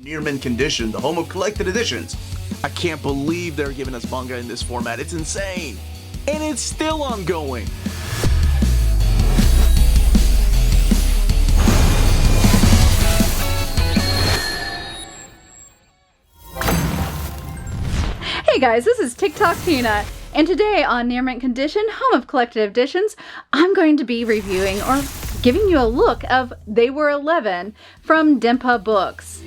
Near Mint Condition, the home of collected editions. I can't believe they're giving us manga in this format. It's insane. And it's still ongoing. Hey guys, this is Tik Tok Tina, and today on Near Mint Condition, home of collected editions, I'm going to be reviewing or giving you a look of They Were 11 from Denpa Books.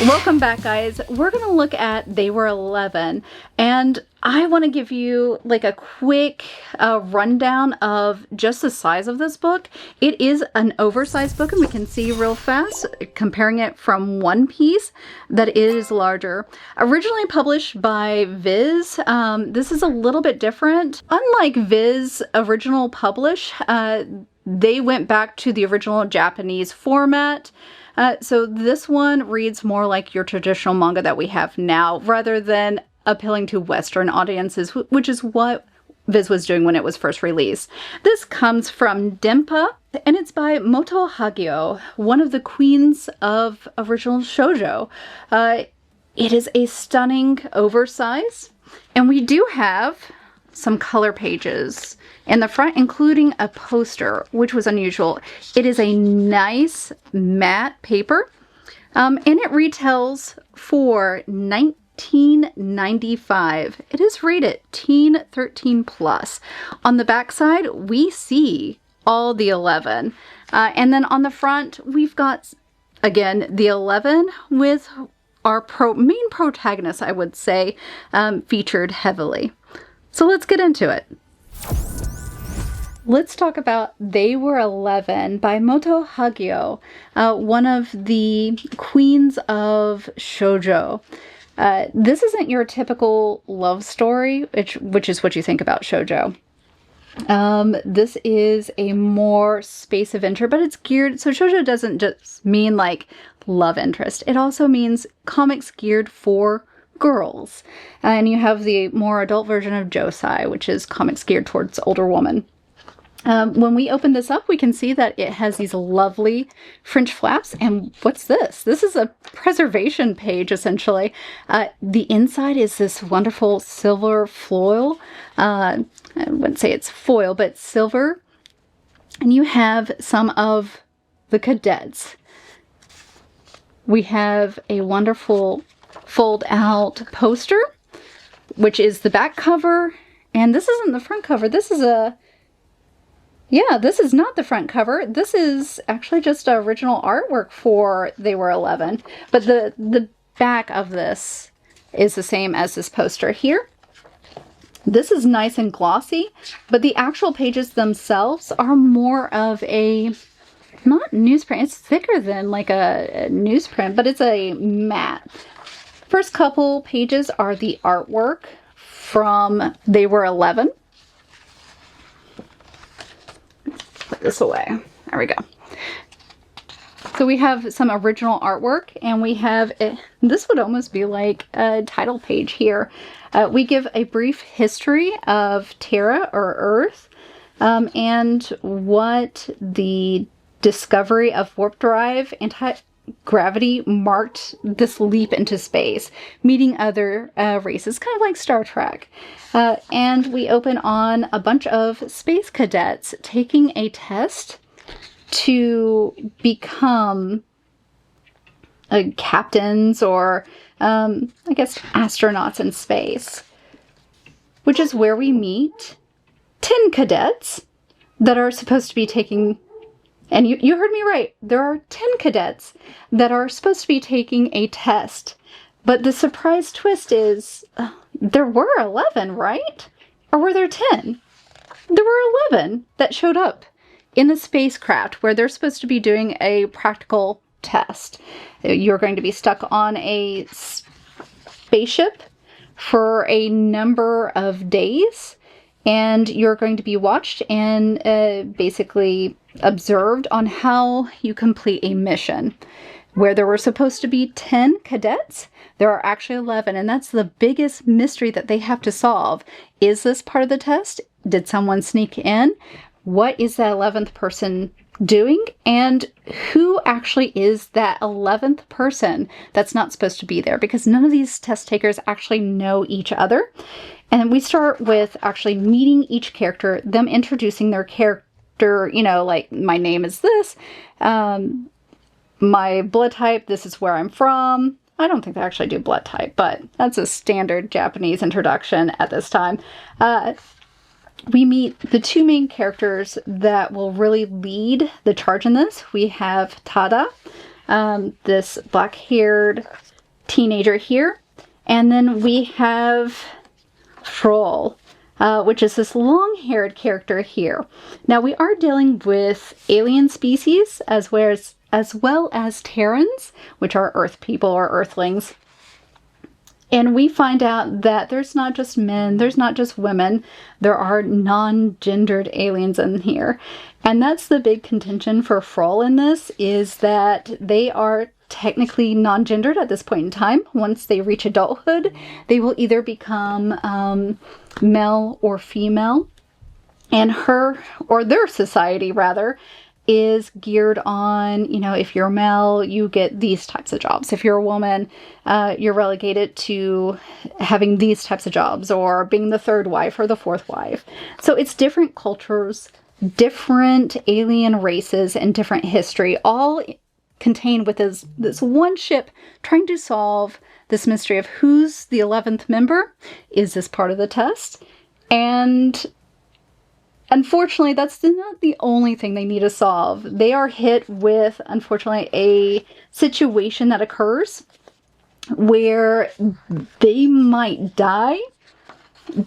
Welcome back, guys. We're going to look at They Were 11, and I want to give you like a quick rundown of just the size of this book. It is an oversized book, and we can see real fast, comparing it from One Piece, that it is larger. Originally published by Viz, this is a little bit different. Unlike Viz original publish, they went back to the original Japanese format. So this one reads more like your traditional manga that we have now, rather than appealing to Western audiences, which is what Viz was doing when it was first released. This comes from Denpa, and it's by Moto Hagio, one of the queens of original shoujo. It is a stunning oversize, and we do have some color pages in the front, including a poster, which was unusual. It is a nice matte paper, and it retails for $19.95. It is rated teen 13 plus. On the back side, we see all the 11, and then on the front, we've got again the 11 with our main protagonist, I would say, featured heavily. So let's get into it. Let's talk about They Were 11 by Moto Hagio, one of the queens of shoujo. This isn't your typical love story, which is what you think about shoujo. This is a more space adventure, but it's geared, so shoujo doesn't just mean like love interest. It also means comics geared for girls. And you have the more adult version of josei, which is comics geared towards older women. When we open this up, we can see that it has these lovely French flaps. And what's this? This is a preservation page, essentially. The inside is this wonderful silver foil. I wouldn't say it's foil, but silver. And you have some of the cadets. We have a wonderful fold-out poster, which is the back cover. And this isn't the front cover. This is this is not the front cover. This is actually just original artwork for They Were 11. But the back of this is the same as this poster here. This is nice and glossy, but the actual pages themselves are more of a, not newsprint, it's thicker than like a newsprint, but it's a matte. First couple pages are the artwork from They Were 11. Put this away. There we go. So we have some original artwork, and we have, this would almost be like a title page here. We give a brief history of Terra, or Earth, and what the discovery of warp drive anti-gravity marked this leap into space, meeting other races, kind of like Star Trek. And we open on a bunch of space cadets taking a test to become captains or, I guess, astronauts in space. Which is where we meet 10 cadets that are supposed to be taking, and you heard me right, there are 10 cadets that are supposed to be taking a test. But the surprise twist is, there were 11, right? Or were there 10? There were 11 that showed up in the spacecraft where they're supposed to be doing a practical test. You're going to be stuck on a spaceship for a number of days, and you're going to be watched and basically observed on how you complete a mission. Where there were supposed to be 10 cadets, there are actually 11, and that's the biggest mystery that they have to solve. Is this part of the test? Did someone sneak in? what is that 11th person doing, and who actually is that 11th person that's not supposed to be there, because none of these test takers actually know each other. And we start with actually meeting each character, them introducing their character, you know, like, my name is this, my blood type, this is where I'm from. I don't think they actually do blood type, but that's a standard Japanese introduction at this time. We meet the two main characters that will really lead the charge in this. We have Tada, this black-haired teenager here. And then we have Troll, which is this long-haired character here. Now, we are dealing with alien species as well as Terrans, which are Earth people or Earthlings. And we find out that there's not just men, there's not just women, there are non-gendered aliens in here. And that's the big contention for Frol in this, is that they are technically non-gendered at this point in time. Once they reach adulthood, they will either become male or female. And their society rather, is geared on, you know, if you're male, you get these types of jobs. If you're a woman, you're relegated to having these types of jobs, or being the third wife or the fourth wife. So it's different cultures, different alien races, and different history, all contained with this one ship trying to solve this mystery of who's the 11th member. Is this part of the test? And unfortunately, that's not the only thing they need to solve. They are hit with, unfortunately, a situation that occurs where they might die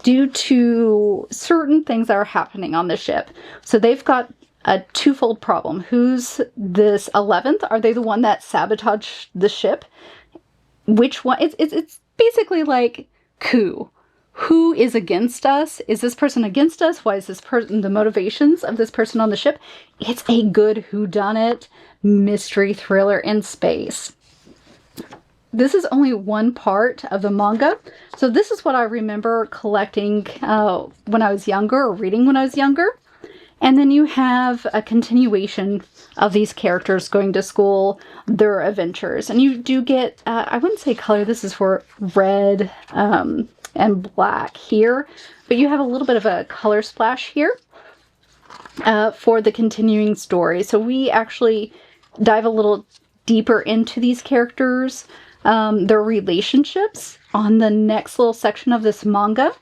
due to certain things that are happening on the ship. So they've got a twofold problem. Who's this 11th? Are they the one that sabotaged the ship? Which one? It's basically like coup. Who is against us? Is this person against us? Why is this person, the motivations of this person on the ship? It's a good whodunit mystery thriller in space. This is only one part of the manga. So this is what I remember collecting when I was younger, or reading when I was younger. And then you have a continuation of these characters going to school, their adventures. And you do get, I wouldn't say color, this is for red, and black here, but you have a little bit of a color splash here for the continuing story. So we actually dive a little deeper into these characters, their relationships, on the next little section of this manga.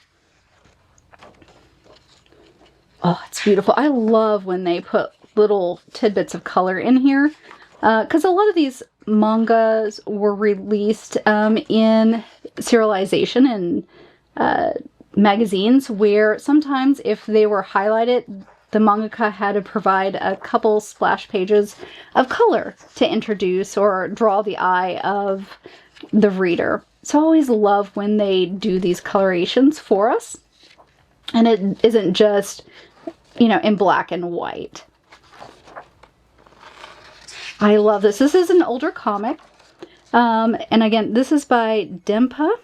Oh, it's beautiful. I love when they put little tidbits of color in here, because a lot of these mangas were released in serialization and magazines, where sometimes if they were highlighted, the mangaka had to provide a couple splash pages of color to introduce or draw the eye of the reader. So I always love when they do these colorations for us, and it isn't just, you know, in black and white. I love this. This is an older comic. And again, this is by Denpa.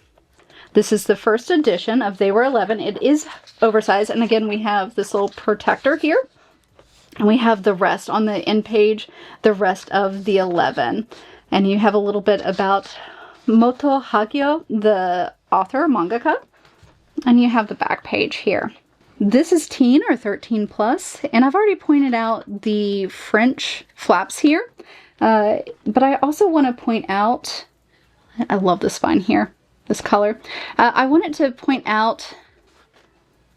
This is the first edition of They Were 11. It is oversized. And again, we have this little protector here. And we have the rest on the end page, the rest of the 11. And you have a little bit about Moto Hagio, the author, mangaka. And you have the back page here. This is teen or 13 plus, and I've already pointed out the French flaps here, but I also want to point out, I love this spine here, this color. I wanted to point out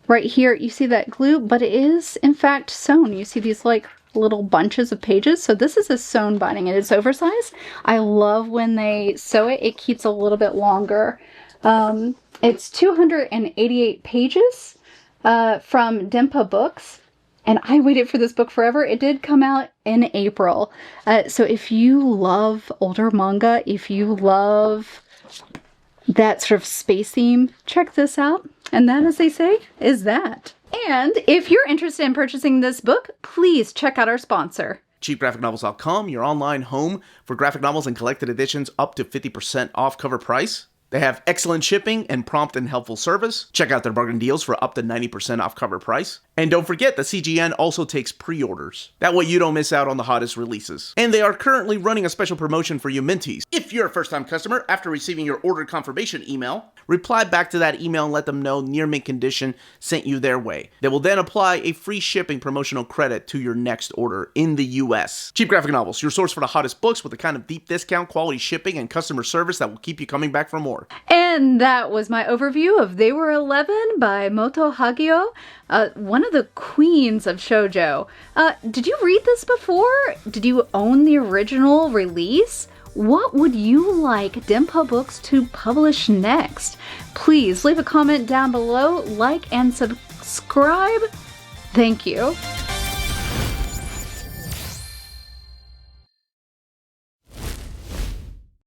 right here, you see that glue, but it is in fact sewn. You see these like little bunches of pages, so this is a sewn binding, and it's oversized. I love when they sew it, it keeps a little bit longer. It's 288 pages. From Denpa Books, and I waited for this book forever. It did come out in April. So if you love older manga, if you love that sort of space theme, check this out. And that, as they say, is that. And if you're interested in purchasing this book, please check out our sponsor. CheapGraphicNovels.com, your online home for graphic novels and collected editions up to 50% off cover price. They have excellent shipping and prompt and helpful service. Check out their bargain deals for up to 90% off cover price. And don't forget that CGN also takes pre-orders. That way you don't miss out on the hottest releases. And they are currently running a special promotion for you Minties. If you're a first-time customer, after receiving your order confirmation email, reply back to that email and let them know Near Mint Condition sent you their way. They will then apply a free shipping promotional credit to your next order in the US. Cheap Graphic Novels, your source for the hottest books with the kind of deep discount, quality shipping, and customer service that will keep you coming back for more. And that was my overview of They Were 11 by Moto Hagio, one of the queens of shoujo. Did you read this before? Did you own the original release? What would you like Denpa Books to publish next? Please leave a comment down below, like and subscribe. Thank you.